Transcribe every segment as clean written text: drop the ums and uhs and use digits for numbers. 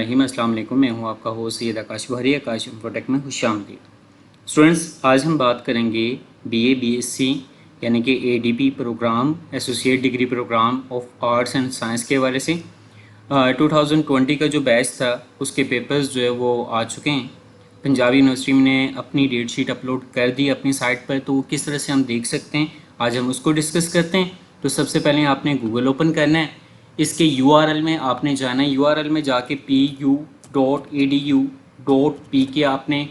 बिस्मिल्लाहिर्रहमानिर्रहीम। अस्सलाम वालेकुम। मैं हूं आपका होस्ट सैयद आकाश बहरी। आकाश इंफोटेक में खुशामदीद। स्टूडेंट्स, आज हम बात करेंगे बीए बीएससी यानी कि ADP programme, associate degree programme of arts and science के हवाले से। 2020 का जो बैच था उसके पेपर्स जो है वो आ चुके हैं। पंजाब यूनिवर्सिटी ने अपनी डेट शीट अपलोड कर दी अपनी साइट पर, तो किस तरह से हम देख सकते हैं आज हम उसको डिस्कस करते हैं। तो सबसे पहले आपने गूगल ओपन करना है। इसके URL में आपने जाना है। URL में जाके pu.edu.pk आपने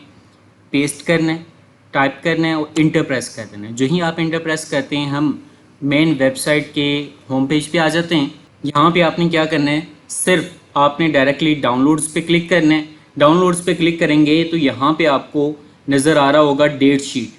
पेस्ट करना है, टाइप करना है और इंटर प्रेस कर देना है। जो ही आप इंटर प्रेस करते हैं हम मेन वेबसाइट के होम पेज पे आ जाते हैं। यहाँ पे आपने क्या करना है, सिर्फ आपने डायरेक्टली डाउनलोड्स पे क्लिक करना है। डाउनलोड्स पे क्लिक करेंगे तो यहाँ पे आपको नज़र आ रहा होगा डेट शीट।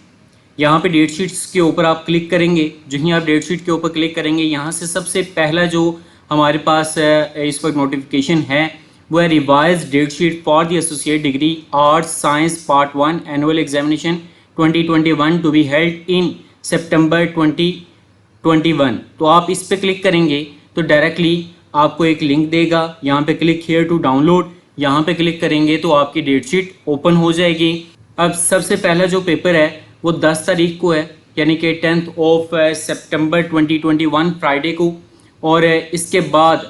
यहाँ पे डेट शीट्स के ऊपर आप क्लिक करेंगे। जो ही आप डेट शीट के ऊपर क्लिक करेंगे, यहाँ से सबसे पहला जो हमारे पास इस वक्त नोटिफिकेशन है वो है revise date sheet for the associate degree arts science part 1 annual examination 2021 to be held in September 2021। तो आप इस पे क्लिक करेंगे तो डायरेक्टली आपको एक लिंक देगा। यहाँ पे क्लिक हियर टू डाउनलोड, यहाँ पे क्लिक करेंगे तो आपकी डेट शीट ओपन हो जाएगी। अब सबसे पहला जो पेपर है वो 10 तारीख को है, यानी कि 10 सितंबर 2021 फ्राइडे को। और इसके बाद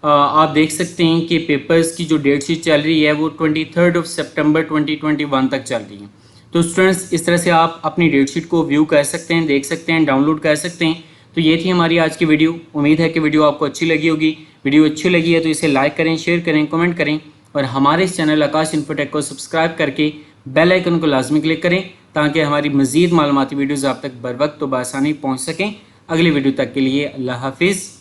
आप देख सकते हैं कि पेपर्स की जो डेट शीट चल रही है वो 23 सितंबर 2021 तक चल रही है। तो स्टूडेंट्स, इस तरह से आप अपनी डेट शीट को व्यू कर सकते हैं, देख सकते हैं, डाउनलोड कर सकते हैं। तो ये थी हमारी आज की वीडियो। उम्मीद है कि वीडियो आपको अच्छी लगी होगी। वीडियो अच्छी लगी है तो इसे लाइक करें, शेयर करें, कमेंट करें और हमारे इस चैनल आकाश इन्फोटेक को सब्सक्राइब करके बेल आइकन को लाजमी क्लिक करें ताकि हमारी मज़ीद मालूमाती वीडियोज़ आप तक बर वक्त तो बआसानी पहुँच सकें। अगली वीडियो तक के लिए अल्लाह हाफिज़।